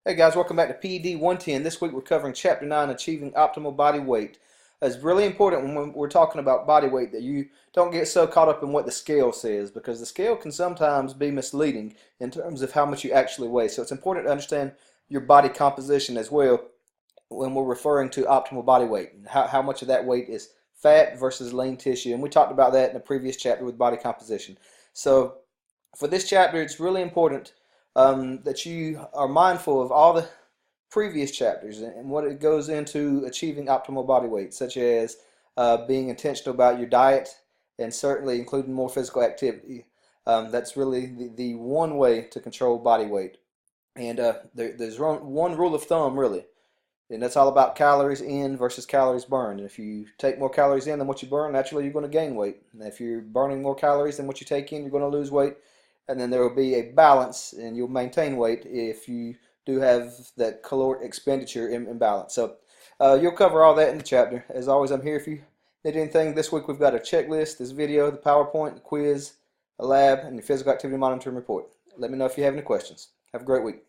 Hey guys, welcome back to PD 110. This week we're covering Chapter 9, Achieving Optimal Body Weight. It's really important when we're talking about body weight that you don't get so caught up in what the scale says, because the scale can sometimes be misleading in terms of how much you actually weigh. So it's important to understand your body composition as well when we're referring to optimal body weight, and how much of that weight is fat versus lean tissue. And we talked about that in a previous chapter with body composition. So for this chapter, it's really important that you are mindful of all the previous chapters and what it goes into achieving optimal body weight, such as being intentional about your diet and certainly including more physical activity. That's really the one way to control body weight. And there's one rule of thumb, really, and that's all about calories in versus calories burned. And if you take more calories in than what you burn, naturally you're going to gain weight. And if you're burning more calories than what you take in, you're going to lose weight. And then there will be a balance, and you'll maintain weight if you do have that caloric expenditure in balance. So you'll cover all that in the chapter. As always, I'm here if you need anything. This week we've got a checklist, this video, the PowerPoint, the quiz, a lab, and the physical activity monitoring report. Let me know if you have any questions. Have a great week.